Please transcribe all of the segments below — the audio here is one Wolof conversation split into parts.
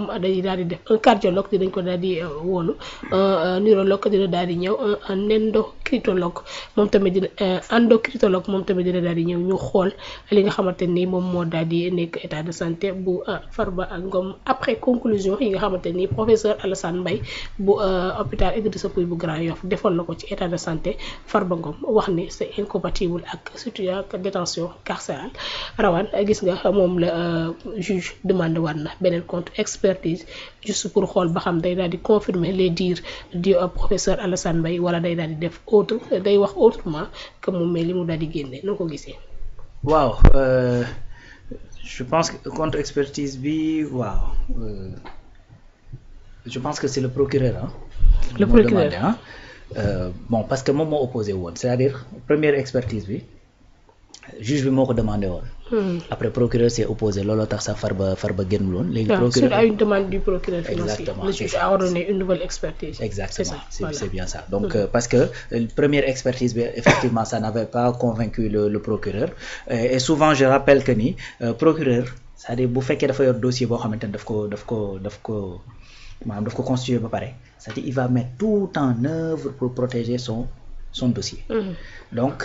moom day daal di def un cardiologue dinañ ko daal di wóolu un neurologue dina daal di ñëw un endocrinologue moom tamit dina endocrinologue moom tamit dina daal di ñëw ñu xool li nga xamante ni moom moo daal di nekk état de santé bu Farba Ngom après conclusion yi nga xamante ni professeur Alassane Mbaye bu hôpital Idrissa Pouye bu Grand Yoff defoon na ko ci état de santé Farba Ngom wax ni c'est incompatible ak surtout ak détention carcérale rawaan gis nga moom la juge demandé war na beneen contre expertise juste pour xool ba xam day daal di confirmer les dires du professeur Alassane Mbaye wala day daal di def autre day wax autrement que moom mais li mu daal di génne noo ko gisee. waaw je pense que contre expertise bi waaw je pense que c'est le procureur hein. Le procureur demandé, bon parce que moom moo opposé woon c'est-à-dire première expertise bi juge bi moo ko demandé woon. Après procureur s'est opposé looloo tax sax Farba génnul woon. léegi procureur suite à une demande du procureur financier. Exactement, le juge a ordonné une nouvelle expertise. Exactement, voilà. c'est bien ça. Donc parce que première expertise effectivement ça n'avait pas convaincu le procureur et souvent je rappelle que ni procureur c'est-à-dire bu fekkee dafa yor dossier boo xamante ne daf ko maanaam daf ko constituer ba pare c'est-à-dire il va mettre tout en œuvre pour protéger son dossier. Donc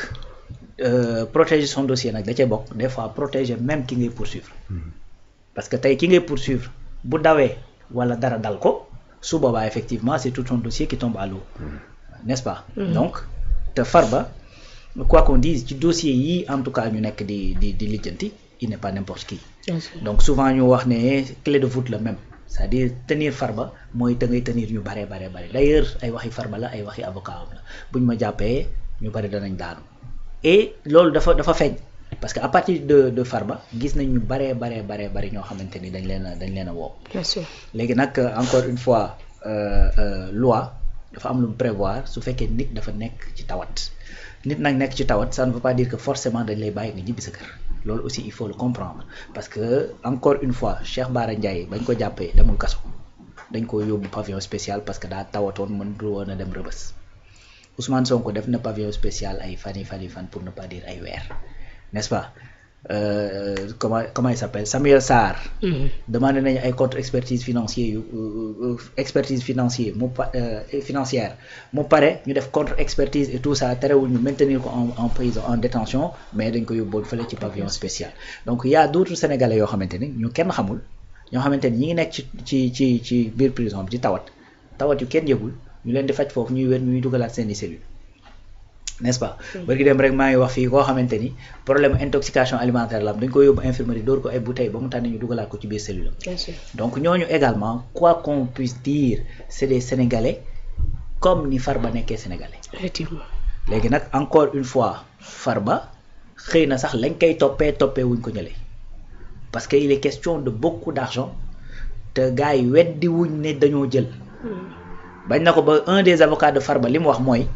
protéger son dossier nag da cee bokk des fois protéger même ki ngay poursuivre. Parce que tey ki ngay poursuivre bu dawee wala dara dal ko su boobaa effectivement c'est tout son dossier qui tombe à l'eau, n'est-ce pas? Donc te Farba quoi qu'on dise ci dossier yi en tout cas ñu nekk di lijjanti il n'est pas n'importe qui. Donc souvent ñu wax ne clé de voûte la même. C'est-à-dire tenir Farba mooy da ngay tenir ñu bare d'ailleurs ay waxi Farba la ay waxi avocat am la buñ ma jàppee ñu bari danañ daanu et loolu dafa feeñ parce que à partir de Farba gis nañ ñu bare ñoo xamante ni dañ leen a woo. Bien sûr. Léegi nag encore une fois loi dafa am lu mu prévoir su fekkee nit dafa nekk ci tawat nit nag nekk ci tawat ça ne veut pas dire que forcément dañ lay bàyyi nga ñibbi sa kër. Loolu aussi il faut le comprendre parce que encore une fois Cheikh Bara Ndiaye bañ ko jàppee demul kaso dañ ko yóbbu pavillon spécial parce que daa tawatoon mënul woon a dem Rebeuss. Ousmane Sonko def na pavillon spécial ay fan pour ne pas dire ay weer, n'est-ce pas? Comment il s'appelle Samuel Sarr. demandé nañu ay contre expertise financière financière mu pare ñu def contre expertise et tout ça terewul ñu maintenir ko en prison en détention mais dañ ko yóbboon fële ci pavillon spécial. Donc il y a d'autres Sénégalais yoo xamante ni ñu kenn xamul ñoo xamante ni ñi ngi nekk ci biir prison bi ci tawat yu kenn yëgul ñu leen di faj foofu ñuy wér ñuy dugalaat seeni cellules, n'est-ce pas? Barki dem rek maa ngi wax fii koo xamante ni problème intoxication alimentaire la am dañ ko yóbbu infirmerie dóor ko ay bouteilles ba mu tànn ñu dugalaat ko ci biir cellule am. Donc ñooñu également quoi qu'on puisse dire c'est des Sénégalais comme ni Farba nekkee Sénégalais. Effectivement. Léegi nag encore une fois Farba xëy na sax lañ koy toppee wuñ ko ñële parce que il est question de beaucoup d'argent te gars yi weddi wuñ ne dañoo jël. bañ na ko ba un des avocats de Farba li mu wax mooy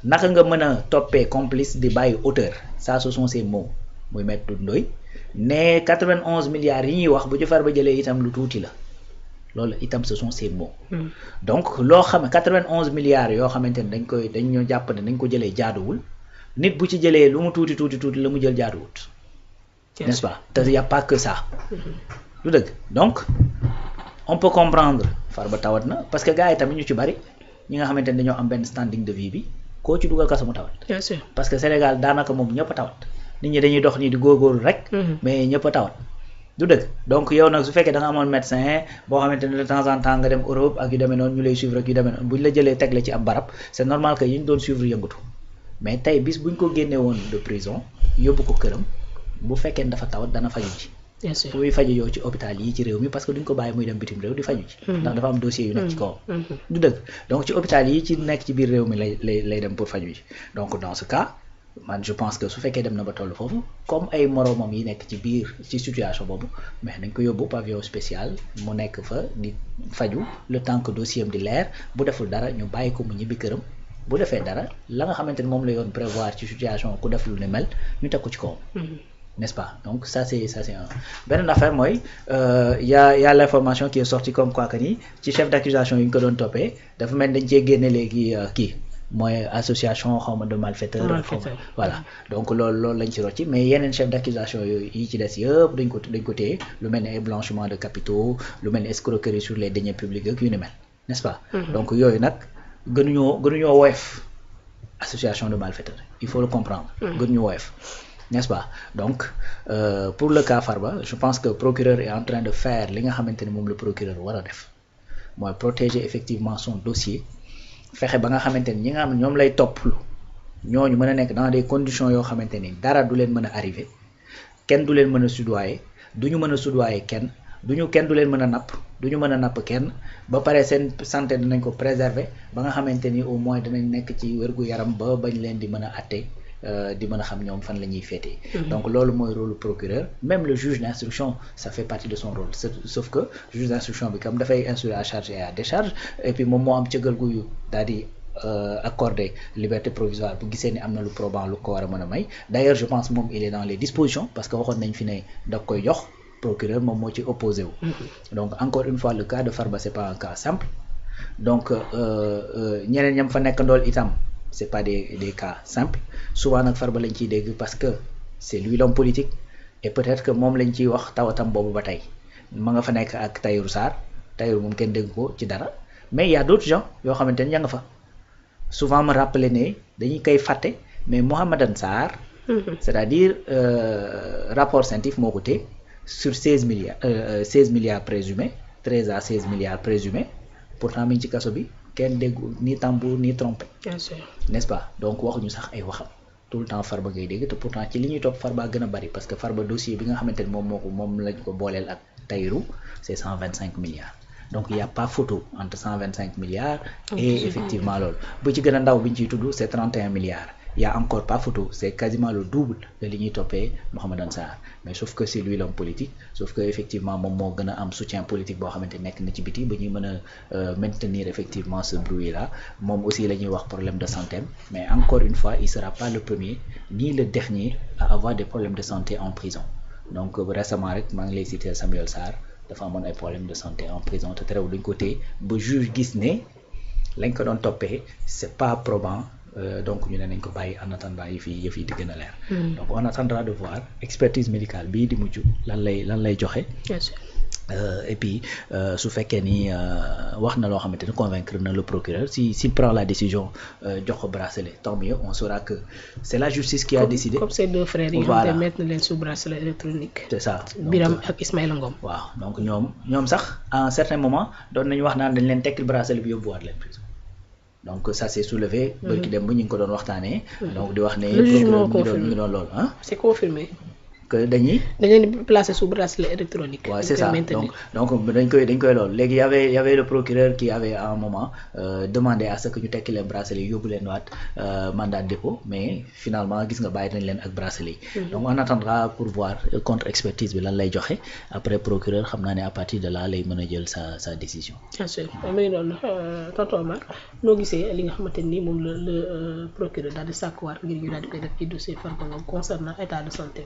naka nga mën a toppee complice di bàyyi auteur ça ce sont ses mots muy Maître Ndoye ne 91 milliards yi ñuy wax bu ci Farba jëlee itam lu tuuti la loolu itam ce sont ses mots. Donc loo xam ne 91 milliards yoo xamante ne dañ jàpp ne dañ ko jëlee jaaduwul nit bu ci jëlee lu mu tuuti la mu jël jaaduwut, n'est-ce pas? te y a pas que ça. lu dëgg donc on peut comprendre Farba tawat na parce que gars yi tamit ñu ci bari ñi nga xamante ne dañoo am benn standing de vie bi koo ci dugal kaso mu tawat. Bien sûr. Parce que Sénégal daanaka moom ñëpp a tawat nit ñi dañuy dox nii di góorgóorlu rek. mais ñëpp a tawat du dëgg donc yow nag su fekkee da nga amoon médecin boo xamante ne de temps en temps nga dem Europe ak yu demee noonu ñu lay suivre ak yu demee noonu bu ñu la jëlee teg la ci ab barab c'est normal que yi ñu doon suivre yëngatu mais tey bis bu ñu ko génnee woon de prison yóbbu ko këram bu fekkee dafa tawat dana faju ji. Bien sûr. Muy faju yow ci hôpital yi ci réew mi parce que duñ ko bàyyi muy dem bitim réew di faju ci ndax dafa am dossier yu nekk ci kawam. du dëgg donc ci hôpital yi ci nekk ci biir réew mi lay dem pour faju ji donc dans ce cas man je pense que su fekkee dem na ba toll foofu comme ay moroomam yi nekk ci biir ci situation boobu mais nañ ko yóbbu pavillon spécial mu nekk fa di faju le temps que dossier am di leer bu deful dara ñu bàyyi ko mu ñibbi këram bu defee dara la nga xamante ni moom la yoon prévoir ci situation ku def lu ne mel ñu teg ko ci kawam. N'est-ce pas? Donc ça c'est un beneen affaire mooy y a l'information qui est sortie comme quoi que ni ci chef d'accusation yi ñu ko doon toppee dafa mel dañ cee génne léegi kii mooy association xawma de malfaiteurs voilà donc loolu lañ ci rocci mais yeneen chef d'accusation yooyu yi ci des yëpp dañ ko téye lu mel ni blanchiment de capitaux lu mel ni escroquerie sur les deniers publics ak yu ni mel n'est-ce pas donc yooyu nag gënuñoo woyof association de malfaiteurs il faut le comprendre gënuñu woyof n'est-ce pas donc pour le cas Farba je pense que procureur est en train de faire li nga xamante ni moom le procureur war a def mooy protéger effectivement son dossier fexe ba nga xamante ni ñi nga xam ne ñoom lay topplu ñooñu mën a nekk dans des conditions yoo xamante ni dara du leen mën a arrivé kenn du leen mën a soudoyer duñu mën a soudoyer kenn kenn du leen mën a napp duñu mën a napp kenn ba pare seen santé dinañ ko préserver ba nga xamante ni au moins dinañ nekk ci wérgu yaram ba bañ leen di mën a atte di mën a xam ñoom fan la ñuy féetee donc loolu mooy rôle procureur même le juge d'instruction ça fait partie de son rôle sauf que juge d'instruction bi comme dafay instruire à charge et à décharge et puis moom moo am cëgal guyu daal di accorder liberté provisoire bu gisee ni am na lu probant lu ko war a mën a may d'ailleurs je pense moom il est dans les dispositions parce que waxoon nañ fi ne da koy jox procureur moom moo ci opposé wu donc encore une fois le cas de Farba c'est pas un cas simple donc ñeneen ñam fa nekk ndool itam c'est pas des cas simples souvent nag Farba lañ ciy dégg parce que c'est lui l'homme politique et peut-être que moom lañ ciy wax tawatam boobu ba tey ma nga fa nekk ak Tahirou Sarr Tahirou moom kenn dégg ko ci dara mais il y a d'autres gens yoo xamante ni ña nga fa souvent me rappeler ne dañuy koy fàtte mais Mohamadane Sarr c'est-à-dire rapport CENTIF moo ko téye sur 16 milliards présumés 13 à 16 milliards présumés pourtant mi ngi ci kaso bi kenn déggu ni tambour ni trompette n'est-ce pas donc waxuñu sax ay waxam tout le temps Farba ngay dégg te pourtant ci li ñuy topp Farba gën a bari parce que Farba dossier bi nga xamante ni moom lañ ko booleel ak Tahirou c'est 125 milliards donc il y a pas photo entre 125 milliards et effectivement loolu bu ci gën a ndaw bi ñu ciy tudd c'est 31 milliards il y a encore pas photo c'est quasiment le double de li ñuy toppee Mohamadane Sarr mais sauf que c'est lui l'homme politique sauf que effectivement moom moo gën a am soutien politique boo xamante nekk na ci biti ba ñuy mën a maintenir effectivement ce bruit là moom aussi la ñuy wax problème de santé mais encore une fois il sera pas le premier ni le dernier à avoir des problèmes de santé en prison donc récemment rek maa ngi lay citer Samuel Sarr dafa amoon ay problèmes de santé en prison te terewul dañ ko téye ba juge gis ne lañ ko doon toppee c'est pas probant donc ñu ne nañ ko bàyyi en attendant yëf yi di gën a leer donc on attendra de voir expertise médicale bii di mujj lan lay joxe et puis su fekkee ni wax na loo xamante ni convaincre na le procureur s'il prend la décision jox ko bracelet tant mieux on saura que c'est la justice qui a décidé comme ces deux frères yi nga xam ne mettre na leen sous bracelet électronique c'est ça Biram ak Ismaïla Ngom waaw donc ñoom sax à un certain moment doon nañu wax naan dañ leen tekkil bracelet bi yóbbuwaat leen prison donc ça s'est soulevé bërki dem bu ñu ngi ko doon waxtaanee donc di wax ne procureur mi ngi doon loolu c'est confirmé que dañuy placer sous bracelet électronique. Ouais, c'est ça donc dañ koy loolu léegi y avait le procureur qui avait à un moment demandé à ce que ñu tekki leen bracelet yóbbu leen waat mandat de dépôt mais finalement gis nga bàyyi nañ leen ak bracelet yi donc on attendra pour voir contre expertise bi lan lay joxe après procureur xam naa ne à partir de là lay mën a jël sa décision. bien sûr muy doon tonton Omar noo gisee li nga xamante ni moom le procureur daal di sàkkuwaat ngir ñu daal di koy def ci dossier Farba Ngom concernant état de santé.